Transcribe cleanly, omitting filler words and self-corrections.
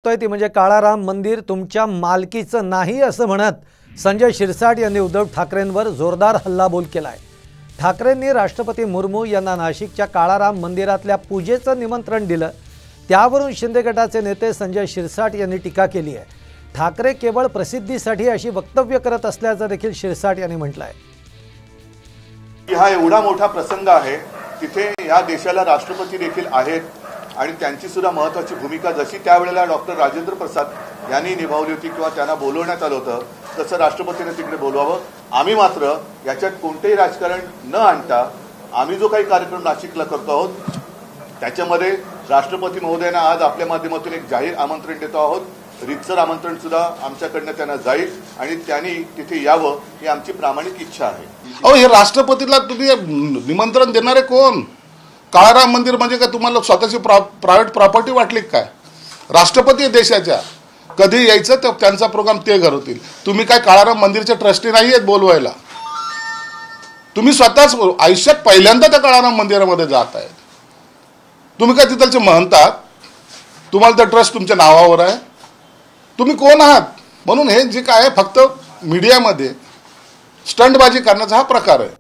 ती म्हणजे काळाराम मंदिर तुमच्या मालकीचं नाही असं म्हणत संजय शिरसाट यांनी उद्धव ठाकरेंवर जोरदार हल्लाबोल केलाय। ठाकरेंनी राष्ट्रपती मुर्मू यांना नाशिकच्या काळाराम मंदिरातल्या पूजेचं निमंत्रण दिलं, त्यावरून शिंदे गटाचे नेते संजय शिरसाट यांनी टीका केली आहे। ठाकरे केवळ प्रसिद्धीसाठी अशी वक्तव्य करत असल्याचं देखील शिरसाट यांनी म्हटलंय। हा एवढा मोठा प्रसंग आहे, तिथे या देशाला राष्ट्रपती देखील आहेत आणि त्यांची सुद्धा महत्त्वाची भूमिका जशी त्यावेळेला डॉक्टर राजेंद्र प्रसाद यांनी निभावली होती किंवा त्यांना बोलवण्यात आलं होतं तसं राष्ट्रपतीने तिकडे बोलवावं। आम्ही मात्र याच्यात कोणतेही राजकारण न आणता आम्ही जो काही कार्यक्रम नाशिकला करतो आहोत त्याच्यामध्ये राष्ट्रपती महोदयांना आज आपल्या माध्यमातून एक जाहीर आमंत्रण देतो आहोत। रीतसर आमंत्रण सुद्धा आमच्याकडनं त्यांना जाईल आणि त्यांनी तिथे यावं ही आमची प्रामाणिक इच्छा आहे। अहो, हे राष्ट्रपतीला तुम्ही निमंत्रण देणारे कोण? काळाराम मंदिर म्हणजे काय तुम्हाला स्वतःची प्रायव्हेट प्रॉपर्टी वाटली काय? राष्ट्रपती देशाच्या कधी यायचं तर त्यांचा प्रोग्राम ते घडवतील। तुम्ही काय काळाराम मंदिरचे ट्रस्टी नाही आहेत बोलवायला? तुम्ही स्वतःच आयुष्यात पहिल्यांदा त्या काळाराम मंदिरामध्ये जात आहेत। तुम्ही काय तिथलचे म्हणतात? तुम्हाला तर ट्रस्ट तुमच्या नावावर आहे? तुम्ही कोण आहात? म्हणून हे जे काय फक्त मीडियामध्ये स्टंटबाजी करण्याचा हा प्रकार आहे।